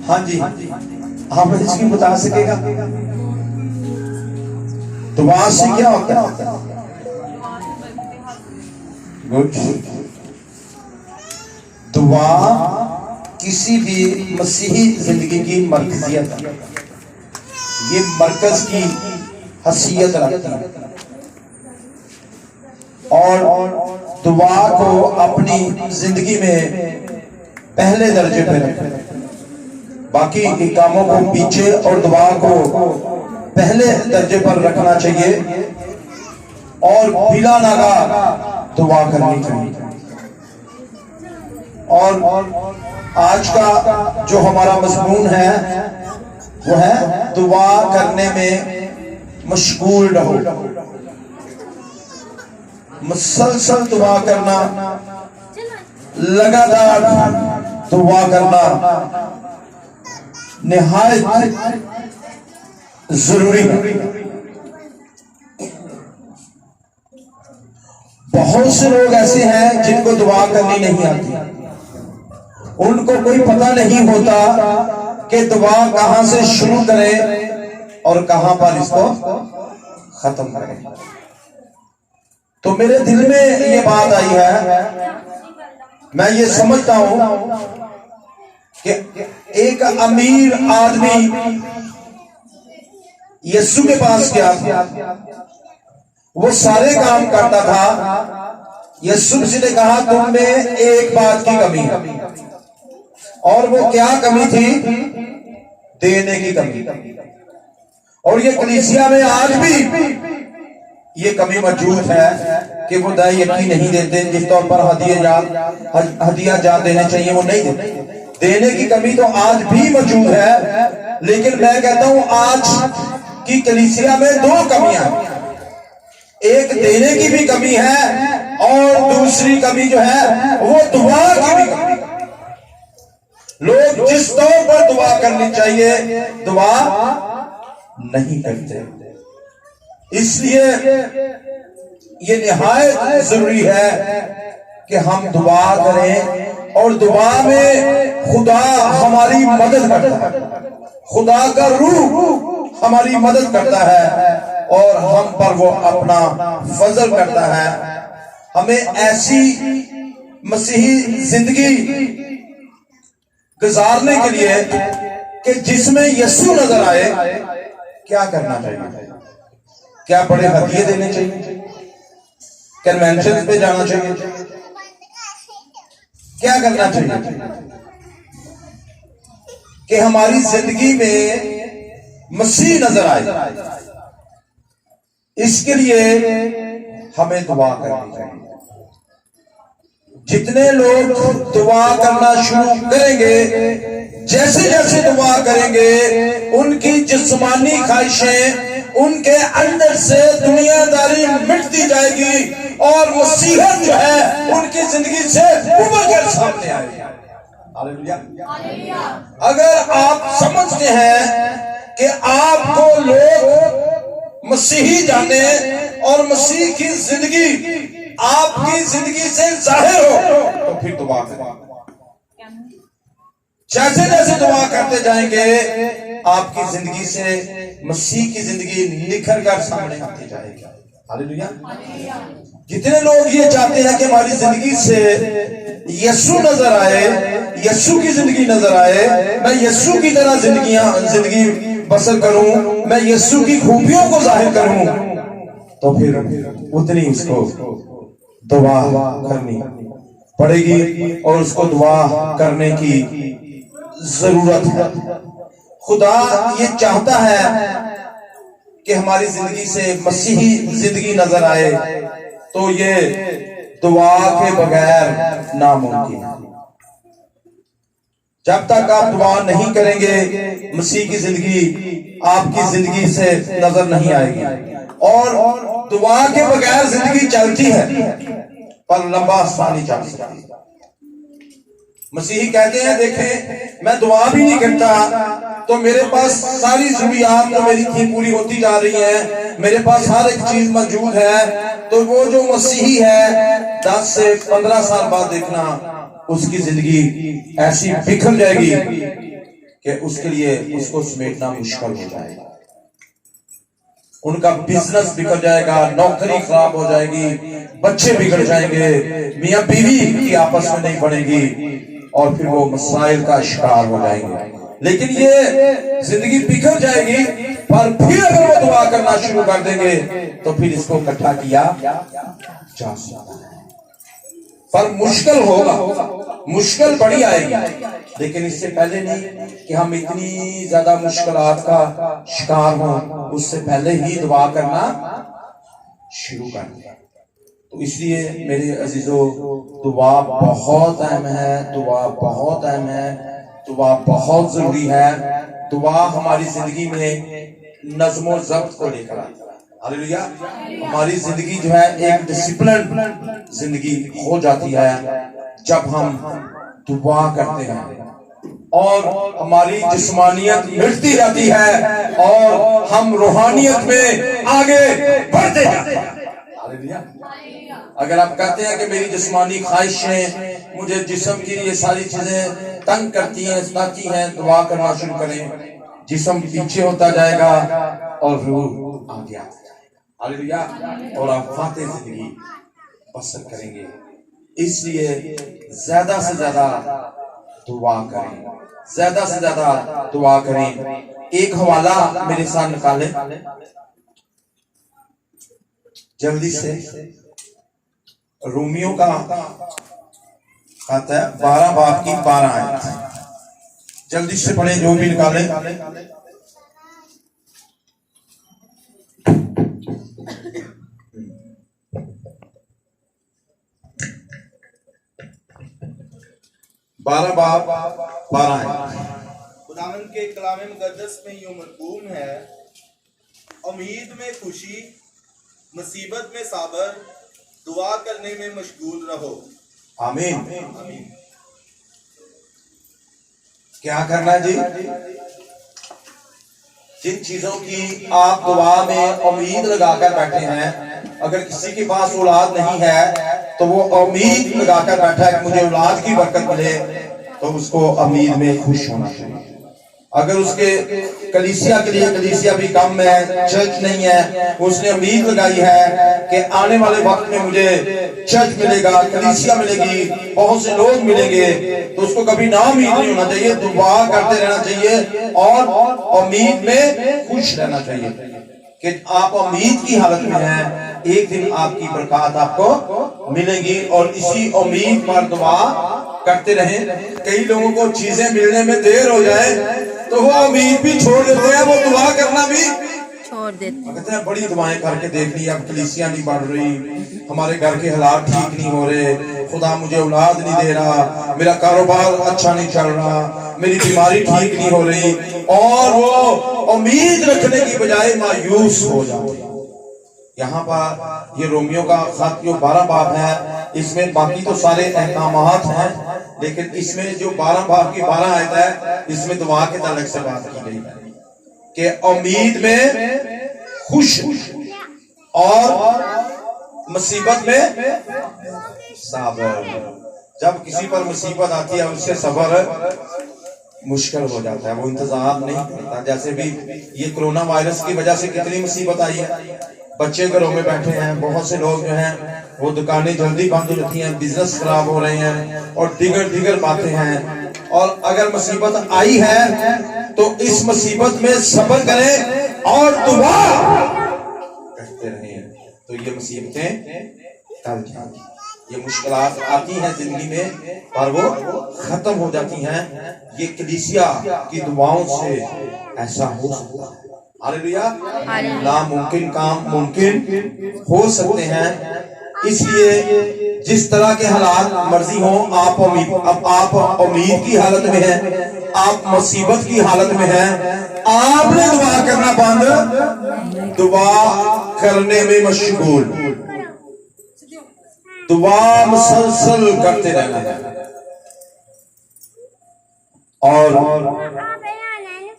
हाँ जी, आप इसकी बता सकेगा दुआ से क्या होता है? गुड। दुआ किसी भी मसीही जिंदगी की मरकजियत है, ये मरकज की हैसियत रखती है और दुआ को अपनी जिंदगी में पहले दर्जे पे रखें, बाकी के कामों को पीछे और दुआ को पहले दर्जे पर रखना चाहिए और बिला नागा दुआ करनी चाहिए। और आज का जो हमारा मजमून है वो है दुआ करने में मशगूल रहो, मुसलसल दुआ करना, लगातार दुआ करना निहायत जरूरी है। बहुत से लोग ऐसे हैं जिनको दुआ करनी नहीं आती, उनको कोई पता नहीं होता कि दुआ कहां से शुरू करें और कहां पर इसको खत्म करें। तो मेरे दिल में ये बात आई है, मैं ये समझता हूं कि एक अमीर आदमी यीशु के पास गया था, वो सारे काम करता था। यीशु ने कहा तुम में एक बात की कमी है, और वो क्या कमी थी? देने की कमी। और ये कलीसिया में आज भी ये कमी मौजूद है कि वो दाई यकीन नहीं देते, जिस तौर पर हदिया जा देने चाहिए वो नहीं देते। देने की कमी तो आज भी मौजूद है, लेकिन मैं कहता हूं आज की कलीसिया में दो कमियां, एक देने की भी कमी है और दूसरी कमी जो है वो दुआ की भी कमी। लोग जिस तौर पर दुआ करनी चाहिए दुआ नहीं करते, इसलिए ये निहायत जरूरी है कि हम दुआ करें और दुआ में खुदा हमारी मदद करता है, खुदा का रूह हमारी मदद करता है और हम पर वो अपना फजल करता है। हमें ऐसी मसीही जिंदगी गुजारने के लिए कि जिसमें यीशु नजर आए, क्या करना चाहिए? क्या बड़े हदिये देने चाहिए? कन्वेंशन पे जाना चाहिए? क्या करना चाहिए कि हमारी जिंदगी में मसीह नजर आए? इसके लिए हमें दुआ करनी चाहिए। जितने लोग दुआ करना शुरू करेंगे, जैसे जैसे दुआ करेंगे, उनकी जिस्मानी ख्वाहिशें उनके अंदर से दुनियादारी मिटती जाएगी और मसीहत जो है उनकी जिंदगी से उभर कर सामने आएगी। हालेलुया। अगर आप समझते हैं कि आपको लोग मसीही जाने और मसीह की जिंदगी आपकी जिंदगी से जाहिर हो, तो फिर दुआ करें। जैसे जैसे दुआ करते जाएंगे आपकी जिंदगी से मसीह की जिंदगी निखर कर सामने आती जाएगी। हालेलुया। जितने लोग ये चाहते हैं कि हमारी जिंदगी से यीशु नजर आए, यीशु की जिंदगी नजर आए, मैं यीशु की तरह जिंदगी बसर करूं, मैं यीशु की खूबियों को जाहिर करूं, तो फिर उतनी इसको दुआ करनी पड़ेगी और उसको दुआ करने की जरूरत है। खुदा ये चाहता है कि हमारी जिंदगी से मसीही जिंदगी नजर आए, तो ये दुआ के बगैर नामुमकिन है। जब तक आप दुआ नहीं करेंगे, मसीह की जिंदगी आपकी जिंदगी से नजर नहीं आएगी। और दुआ के बगैर जिंदगी चलती है पर लंबा नहीं चल सकती। मसीही कहते हैं देखें मैं दुआ भी नहीं करता तो मेरे पास सारी जरूरियात तो मेरी थी पूरी होती जा रही है, मेरे पास हर एक चीज मौजूद है। तो वो जो मसीही है 10 से 15 साल बाद देखना उसकी जिंदगी ऐसी बिखर जाएगी कि उसके लिए उसको समेटना मुश्किल हो जाएगा। उनका बिजनेस बिगड़ जाएगा, नौकरी खराब हो जाएगी, बच्चे बिगड़ जाएंगे, मियां बीवी की आपस में नहीं बनेगी और फिर वो मसाइल का शिकार हो जाएंगे। लेकिन ये जिंदगी बिगड़ जाएगी, पर फिर अगर वो दुआ करना शुरू कर देंगे तो फिर इसको इकट्ठा किया जा सकता है। पर मुश्किल होगा, मुश्किल बड़ी आएगी, लेकिन इससे पहले नहीं कि हम इतनी ज्यादा मुश्किलात का शिकार हो, उससे पहले ही दुआ करना शुरू कर दिया। तो इसलिए मेरे अजीजों, दुआ बहुत अहम है, दुआ बहुत अहम है, दुआ बहुत जरूरी है। दुआ हमारी जिंदगी में नज़्म ज़ब्त को लेकर आता है। हालेलुया। हमारी जिंदगी जो है एक डिसिप्लिन जिंदगी हो जाती है जब हम दुआ करते हैं, और हमारी जिस्मानियत मिटती जाती है और हम रूहानियत में आगे बढ़ते जाते हैं। हालेलुया। अगर आप कहते हैं कि मेरी जिस्मानी ख्वाहिशें, मुझे जिस्म की ये सारी चीजें तंग करती हैं, सताती हैं, दुआ करना शुरू करें, जिस्म पीछे होता जाएगा और रूह आगे आता जाएगा। हालेलुया। और आप फातेह जिंदगी बसर करेंगे। इसलिए ज्यादा से ज्यादा दुआ करें, ज्यादा से ज्यादा दुआ करें। एक हवाला मेरे साथ निकालें जल्दी से। रोमियो का खाता है 12 बाब की 12 आयत, जल्दी से पढ़े जो भी निकालें। बारह बाब 12 आयत। खुदावंद के कलाम मुकद्दस में यूं मरकूम है, उम्मीद में खुशी, मुसीबत में साबर, दुआ करने में मशगूल रहो। आमीन। आमीन। क्या करना जी? जिन चीजों की आप दुआ में उम्मीद लगाकर बैठे हैं, अगर किसी के पास औलाद नहीं है तो वो उम्मीद लगाकर बैठा है कि मुझे औलाद की बरकत मिले, तो उसको उम्मीद में खुश होना चाहिए। अगर उसके कलीसिया के लिए कलीसिया भी कम है, चर्च नहीं है, उसने उम्मीद लगाई है कि आने वाले वक्त में मुझे चर्च मिलेगा, कलीसिया मिलेगी, बहुत से लोग मिलेंगे, तो उसको कभी ना उम्मीद नहीं होना चाहिए, दुआ करते रहना चाहिए और उम्मीद में खुश रहना चाहिए कि आप उम्मीद की हालत में हैं, एक दिन आपकी बरकत आपको मिलेगी। और इसी उम्मीद पर दुआ करते रहें। कई लोगों को चीजें मिलने में देर हो जाए तो वो उम्मीद भी छोड़ देते हैं, वो दुआ करना भी छोड़ देते हैं। कहते हैं बड़ी दुआएं करके देख ली, अब कलीसिया नहीं बढ़ रही, हमारे घर के हालात ठीक नहीं हो रहे, खुदा मुझे औलाद नहीं दे रहा, मेरा कारोबार अच्छा नहीं चल रहा, मेरी बीमारी ठीक नहीं हो रही, और वो उम्मीद रखने की बजाय मायूस हो जाते हैं। यहाँ पर ये रोमियो का खत जो 12 बाब है, इसमें बाकी तो सारे अहकामात हैं, लेकिन इसमें जो 12 बाब की 12 आयत है, इसमें दुआ के ताल्लुक से बात की गई है कि उम्मीद में खुश और मुसीबत में सब्र। जब किसी पर मुसीबत आती है उससे सब्र मुश्किल हो जाता है, वो इंतजार नहीं करता। जैसे भी ये कोरोना वायरस की वजह से कितनी मुसीबत आई है, बच्चे घरों में बैठे हैं, बहुत से लोग जो हैं वो दुकानें जल्दी बंद हो जाती हैं, बिजनेस खराब हो रहे हैं और दीगर बातें हैं। और अगर मुसीबत आई है तो इस मुसीबत में सब्र करें और दुआ करते रहें, तो ये मुसीबतें टल जाएंगी। ये मुश्किलात आती हैं जिंदगी में पर वो खत्म हो जाती हैं। ये कलीसिया की दुआओं से ऐसा हो सकता है। हालेलुया। नामुमकिन काम मुमकिन हो सकते हैं। इसलिए जिस तरह के हालात मर्जी हो, आप उम्मीद की हालत में हैं, आप मुसीबत की हालत में हैं, आपने दुआ करना बंद, दुआ करने में मशगूल, दुआ मुसलसल करते रहना है। और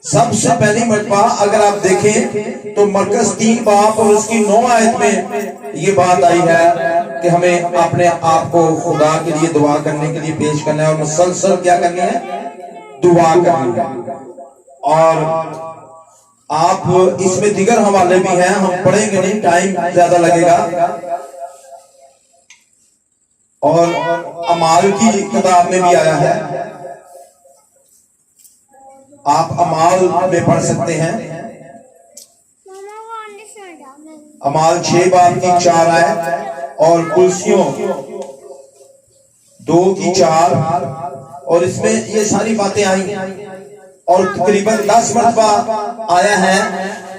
सबसे पहली मरतबा अगर आप देखें तो मरकज 3 बाब और उसकी 9 आयत में ये बात आई है कि हमें अपने आप को खुदा के लिए दुआ करने के लिए पेश करना है और मुसलसल क्या करनी है? दुआ करनी है। और आप इसमें दिगर हवाले भी हैं, हम पढ़ेंगे नहीं, टाइम ज्यादा लगेगा। और अमाल की किताब में भी आया है, आप अमाल में पढ़ सकते हैं। अमाल 6 बाब की 4 आयत और कुर्सियों 2 की 4, और इसमें ये सारी बातें आई और तकरीबन 10 मरतबा आया है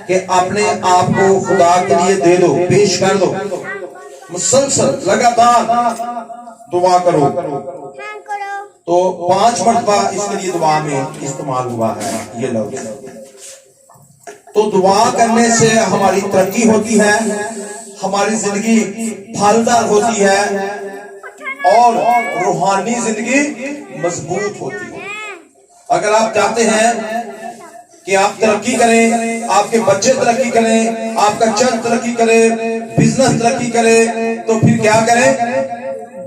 कि अपने आप को खुदा के लिए दे दो, पेश कर दो, मुसलसल लगातार दुआ करो। तो 5 मरतबा इसके लिए दुआ में इस्तेमाल हुआ है ये लफ्ज़। तो दुआ करने से हमारी तरक्की होती है, हमारी जिंदगी फलदार होती है और रूहानी जिंदगी मजबूत होती है। अगर आप चाहते हैं कि आप तरक्की करें, आपके बच्चे तरक्की करें, आपका चंद तरक्की करे, बिजनेस तरक्की करे, तो फिर क्या करें?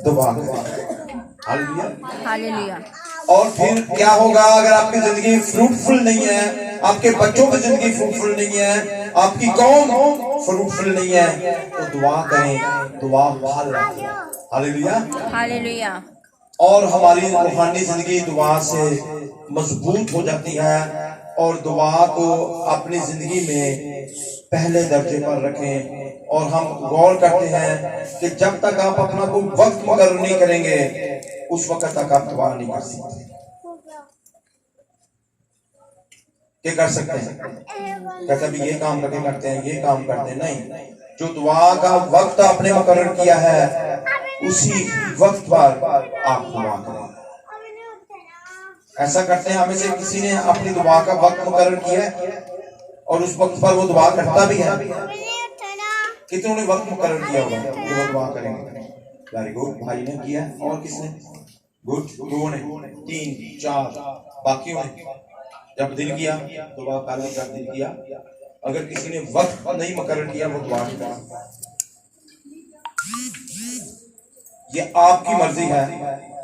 दुआ करें। हालेलुया। और फिर क्या होगा अगर आपकी जिंदगी फ्रूटफुल नहीं है, आपके बच्चों की जिंदगी फ्रूटफुल नहीं है, आपकी कौम फ्रूटफुल नहीं है, तो दुआ करें, दुआ फल। Hallelujah, hallelujah. और हमारी रूहानी जिंदगी दुआ से मजबूत हो जाती है और दुआ को अपनी जिंदगी में पहले दर्जे पर रखें। और हम गौर करते हैं कि जब तक आप अपना कोई वक्त मुकर्रर नहीं करेंगे, उस वक्त तक आप दुआ नहीं कर सकते। क्या कर सकते हैं? क्या कभी ये काम करके करते हैं, ये काम करते हैं? नहीं, जो दुआ का वक्त आपने मुकर्रर किया है उसी वक्त पर आप दुआ करें। ऐसा करते हैं, हमें से किसी ने अपनी दुआ का वक्त मुकर्रर किया है और उस वक्त पर वो दुआ करता भी है। कितनों ने वक्त मुकर्रर किया होगा कि वो दुआ करेंगे? वेरी गुड, भाई ने किया। और किसने? गुड, 2 ने, 3, 4, बाकियों ने जब दिल किया दुआ कर ली, जब दिल किया। अगर किसी ने वक्त नहीं मुकर्रर किया वो दुआ नहीं करेगा। ये आपकी मर्जी है।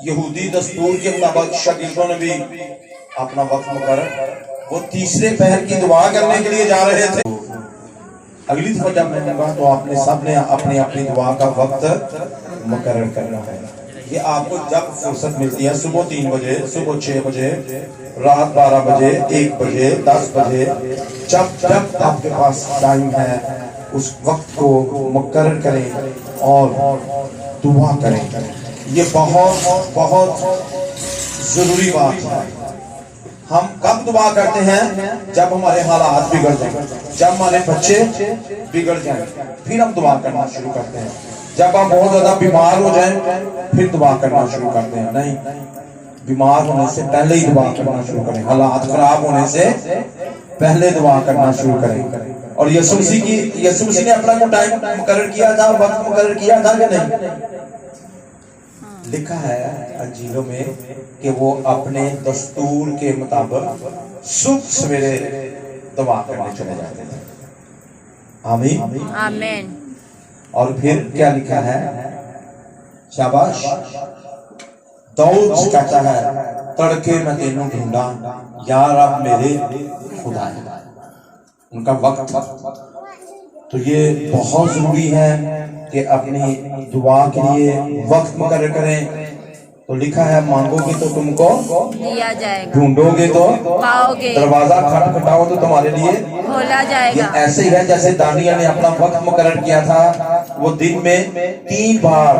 यहूदी दस्तूर के मुताबिक शागिर्दों ने भी अपना वक्त मुकर्रर, वो तीसरे पहर की दुआ करने के लिए जा रहे थे। अगली दफा जब मैं दूंगा तो आपने सबने अपनी अपनी दुआ का वक्त मुकर्रर करना है। ये आपको जब फुर्सत मिलती है, सुबह 3 बजे, सुबह 6 बजे, रात 12 बजे, 1 बजे, 10 बजे, जब जब आपके पास टाइम है उस वक्त को मुकर्रर करें और दुआ करें। ये बहुत बहुत जरूरी बात है। हम कब दुआ करते हैं? जब हमारे हालात बिगड़ जाएं, जब हमारे बच्चे बिगड़ जाएं, फिर हम दुआ करना शुरू करते हैं। जब आप बहुत ज्यादा बीमार हो जाएं, फिर दुआ करना शुरू करते हैं। नहीं, बीमार होने से पहले ही दुआ करना शुरू करें। हालात खराब होने से पहले दुआ करना शुरू करें। और यीशु मसीह ने अपना को टाइम मुकर्रर किया था, वक्त मुकर्रर किया था कि नहीं? लिखा है अंजीलों में कि वो अपने दस्तूर के मुताबिक सुबह सवेरे दुआ करने चले जाते थे। आमीन, आमीन। और फिर क्या लिखा है? शाबाश, दाऊद कहता है, तड़के मैं तेनू ढूंढा यार अब मेरे खुदा है। उनका वक्त, तो ये बहुत जरूरी है कि अपनी दुआ के लिए वक्त मुकर्रर करें। तो लिखा है, मांगोगे तो तुमको दिया जाएगा, ढूंढोगे तो पाओगे, दरवाजा खटखटाओ तो तुम्हारे लिए खोला जाएगा। ये ऐसे ही है जैसे दानियल ने अपना वक्त मुकर्रर किया था। वो दिन में 3 बार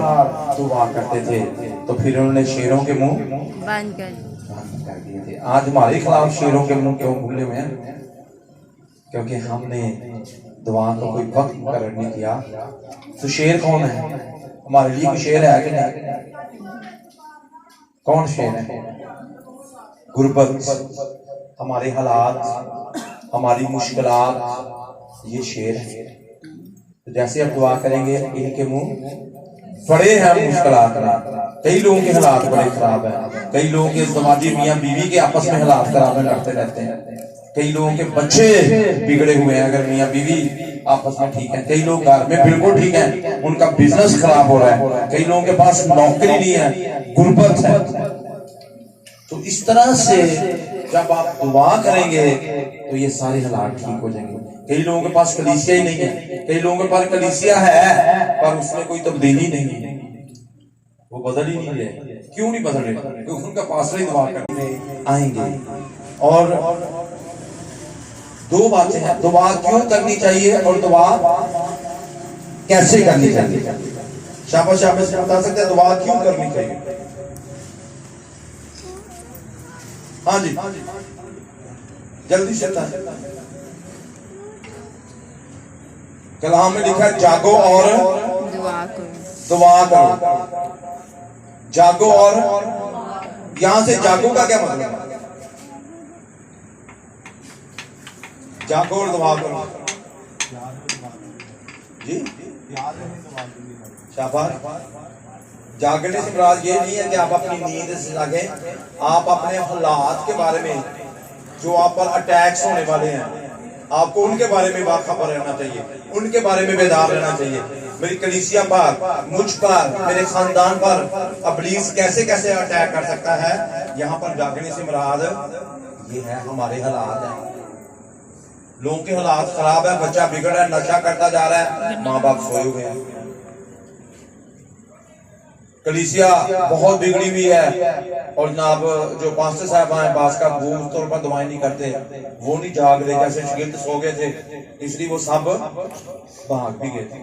दुआ करते थे, तो फिर उन्होंने शेरों के मुंह बंद कर दिए थे। आज हमारे खिलाफ शेरों के मुंह क्यों खुले हुए हैं? क्योंकि हमने दुआ का कोई वक्त मुकर्रर नहीं किया। तो शेर कौन है? हमारे लिए कोई शेर है कि नहीं? कौन शेर है? गुर्बत, हमारे हालात, हमारी मुश्किलात, ये शेर है। तो जैसे अब दुआ करेंगे, इनके मुंह बड़े हैं मुश्किलात में। कई लोगों के हालात बड़े खराब है, कई लोगों के समाजी मियाँ बीवी के आपस में हालात खराब करते रहते हैं, कई लोगों के बच्चे बिगड़े हुए हैं अगर मियाँ बीवी आपस में ठीक है, कई लोग घर में बिल्कुल ठीक है, उनका बिजनेस खराब हो रहा है, कई लोगों के पास नौकरी नहीं है, गुर्बत है। तो इस तरह से जब आप दुआ करेंगे तो ये सारे हालात ठीक हो जाएंगे। कई लोगों के पास कलीसिया ही नहीं है, कई लोगों के पास कलीसिया है पर उसमें कोई तब्दीली नहीं है, वो बदल ही नहीं रहे। क्यों नहीं बदल रहे? क्योंकि उनका पास्टर ही दुआ करने आएंगे। और दो बातें हैं, दुआ क्यों करनी चाहिए और दुआ कैसे करनी चाहिए। शाबाश शाबाश बता सकते हैं दुआ क्यों करनी चाहिए? हाँ जी जल्दी से कलाम में लिखा है जागो और दुआ करो। जागो और यहां से जागो का क्या मतलब है? जागो और दुआ करो जी। शाबाश। जागने से मुराद ये नहीं है कि आप अपनी नींद से जागे, आप अपने हालात के बारे में जो आप पर अटैक्स होने वाले हैं आपको उनके बारे में बाखबर रहना चाहिए, उनके बारे में बेदार रहना चाहिए। मेरी कलीसिया पर, मुझ पर, मेरे खानदान पर इब्लीस कैसे कैसे अटैक कर सकता है, यहाँ पर जागने से मुराद ये है हमारे हालात हैं। लोगों के हालात खराब है, बच्चा बिगड़ रहा है, नशा करता जा रहा है, माँ बाप सोए हुए हैं। कलीसिया बहुत बिगड़ी हुई है और जनाब जो पास्टर साहब हैं बास का वो उस तौर पर दुआएं नहीं करते, वो नहीं जाग रहे, जैसे शागिर्द सो गए थे इसलिए वो सब भाग भी गए थे,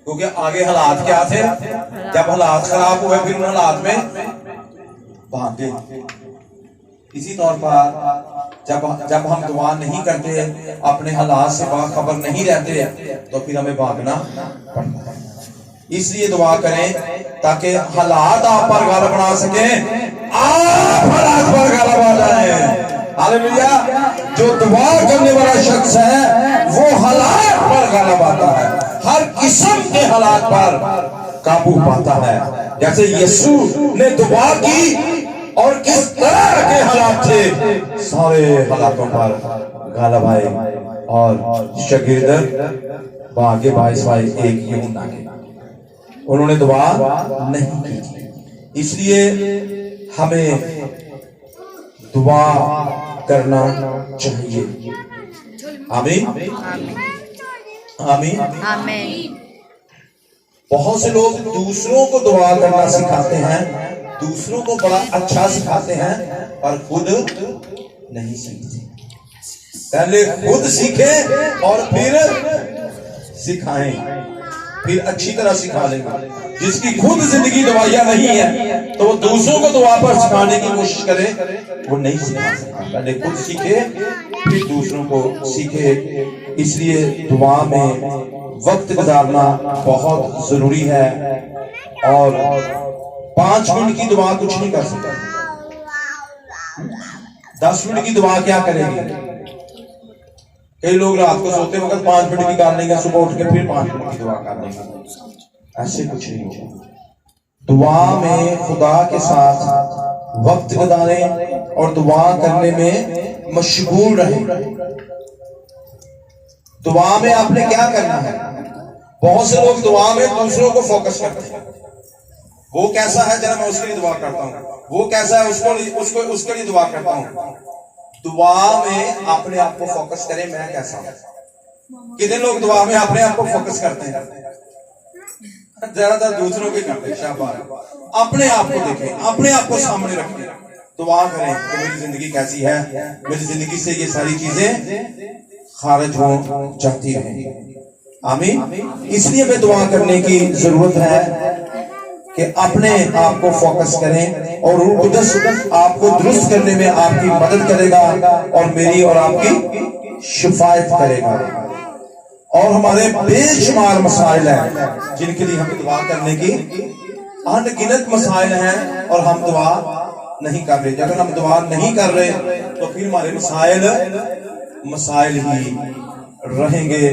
क्योंकि आगे हालात क्या थे, जब हालात खराब हुए फिर उन हालात में भाग गए। इसी तौर पर जब हम दुआ नहीं करते, अपने हालात से बाखबर नहीं रहते, तो फिर हमें भागना पड़ता है। इसलिए दुआ करें ताकि हालात आप पर गालिब बना सके, आप हालात पर गालिब आ जाए। हालेलुया। जो दुआ करने वाला शख्स है वो हालात पर गालिब आता है, हर किस्म के हालात पर काबू पाता है। जैसे यीशु ने दुआ की और किस तरह के हालात थे, सारे हालातों पर गालिब आए और शागिर्द बागे 22:1 यूहन्ना के उन्होंने दुआ नहीं की। इसलिए हमें दुआ करना चाहिए। आमीन आमीन आमीन। बहुत से लोग दूसरों को दुआ करना सिखाते हैं, दूसरों को बड़ा अच्छा सिखाते हैं, पर खुद नहीं सीखते। पहले खुद सीखें और फिर सिखाएं, फिर अच्छी तरह सिखा लेंगे। जिसकी खुद जिंदगी दवाइयां नहीं है तो वो दूसरों को दुआ पर सिखाने की कोशिश करे, वो नहीं सिखा सकता। पहले खुद सीखे फिर दूसरों को सीखे। इसलिए दुआ में वक्त गुजारना बहुत जरूरी है। और 5 मिनट की दुआ कुछ नहीं कर सकता, 10 मिनट की दुआ क्या करेगी? कई लोग रात को सोते वक्त 5 मिनट की कर लेंगे, सुबह उठ के फिर 5 मिनट की दुआ कर लेंगे। ऐसे कुछ नहीं होगा। दुआ में खुदा के साथ वक्त गुजारें और दुआ करने में मशगूल रहें। दुआ में आपने क्या करना है? बहुत से लोग दुआ में दूसरों को फोकस करते हैं। वो कैसा है जरा मैं उसके लिए दुआ करता हूँ, वो कैसा है उसके लिए दुआ करता हूँ। दुआ में अपने आप को फोकस करें, मैं कैसा हूं। कितने लोग दुआ में अपने आप को फोकस करते हैं? ज्यादातर दूसरों को करते हैं। शाबाश। अपने आप को देखें, अपने आप को सामने रखें, दुआ करें कि मेरी जिंदगी कैसी है, मेरी जिंदगी से ये सारी चीजें खारिज हो जाती रहें। आमीन। इसलिए हमें दुआ करने की जरूरत है कि अपने आप को फोकस करें और रूह कुद्दस आपको दुरुस्त करने में आपकी मदद करेगा और मेरी और आपकी शिफायत करेगा। और हमारे बेशुमार मसाइल हैं जिनके लिए हमें दुआ करने की अनगिनत मसाइल हैं और हम दुआ नहीं कर रहे। अगर हम दुआ नहीं कर रहे तो फिर हमारे मसाइल ही रहेंगे।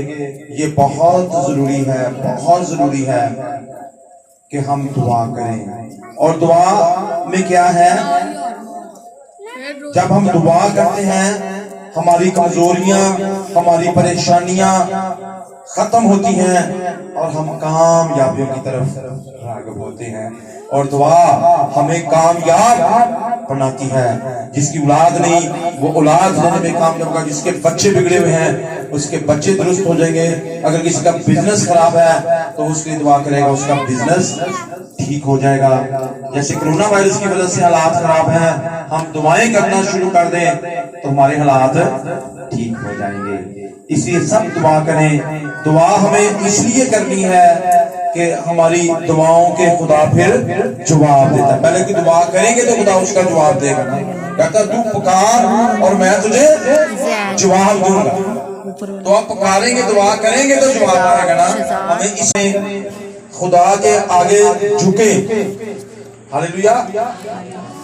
ये बहुत जरूरी है, बहुत जरूरी है कि हम दुआ करें। और दुआ में क्या है? जब हम दुआ करते हैं हमारी कमजोरियां, हमारी परेशानियां खत्म होती हैं और हम कामयाबियों की तरफ आगे बोलते हैं। और दुआ हमें कामयाब बनाती है। जिसकी औलाद नहीं वो औलाद लेने में कामयाब होगा। जिसके बच्चे बिगड़े हुए हैं उसके बच्चे दुरुस्त हो जाएंगे। अगर किसी का बिजनेस खराब है तो उसके लिए दुआ करेगा, उसका बिजनेस ठीक हो जाएगा। जैसे कोरोना वायरस की वजह से हालात खराब हैं, हम दुआएं करना शुरू कर दें तो हमारे हालात ठीक हो जाएंगे। इसलिए सब दुआ करें। दुआ हमें इसलिए करनी है कि हमारी दुआओं के खुदा फिर जवाब देता है। पहले की दुआ करेंगे तो खुदा उसका जवाब देगा। कहता तू पुकार और मैं तुझे जवाब दूंगा। तो आप पुकारेंगे दुआ करेंगे तो जवाब आएगा ना। हमें इसे खुदा के आगे झुके। हालेलुया।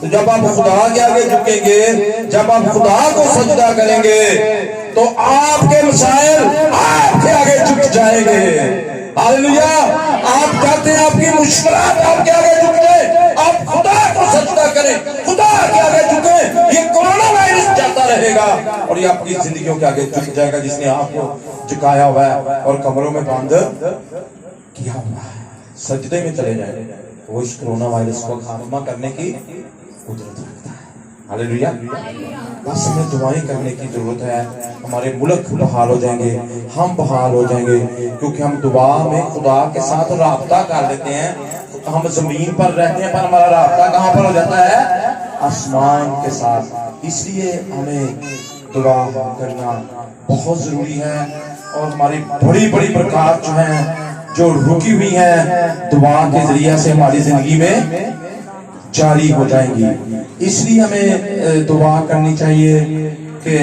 तो जब आप खुदा के आगे झुकेंगे, जब आप खुदा को सजदा करेंगे तो आपके मसाइल आपके आगे झुक जाएंगे। हालेलुया। आप चाहते हैं आपकी मुश्किलात आपके आगे झुक जाए, आप खुदा को सजदा करें, खुदा के आगे झुके। ये कोरोना वायरस जाता रहेगा और ये आपकी जिंदगियों के आगे झुक जाएगा। जिसने आपको झुकाया हुआ है और कमरों में बंद किया हुआ है, सजदे में चले जाए, वो इस कोरोना वायरस को खात्मा करने की कुदरत रखता है। हालेलुया। बस हमें दुआएं करने की जरूरत है। हमारे मुल्क बहाल हो जाएंगे, हम बहाल हो जाएंगे, क्योंकि हम दुआ में खुदा के साथ राब्ता कर लेते हैं। हम जमीन पर रहते हैं पर हमारा राब्ता कहाँ पर हो जाता है? आसमान के साथ। इसलिए हमें दुआ करना बहुत जरूरी है। और हमारी बड़ी बड़ी बरकत जो है जो रुकी हुई है दुआ के जरिए से हमारी जिंदगी में जारी हो जाएंगी। इसलिए हमें दुआ करनी चाहिए कि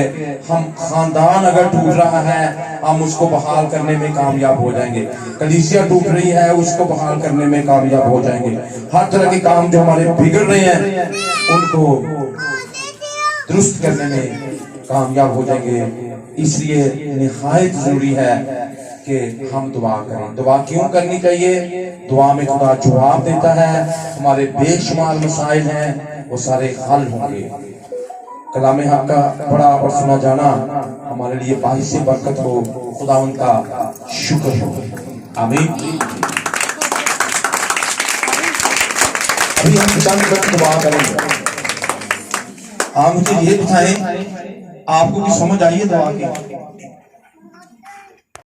हम खानदान अगर टूट रहा है हम उसको बहाल करने में कामयाब हो जाएंगे। कलीसिया टूट रही है उसको बहाल करने में कामयाब हो जाएंगे। हर तरह के काम जो हमारे बिगड़ रहे हैं उनको दुरुस्त करने में कामयाब हो जाएंगे। इसलिए निहायत जरूरी है कि हम दुआ करें। दुआ क्यों करनी चाहिए? दुआ में खुदा जवाब देता है। हमारे बेशुमार मसाइल हैं वो सारे हल होंगे। कलाम हक का पढ़ा और सुना जाना हमारे लिए बाइस बरकत हो। खुदा उनका शुक्र हो। आमीन। अभी हम चंद वक्त दुआ करेंगे। आप मुझे ये बताएं आपको भी समझ आई है दुआ की?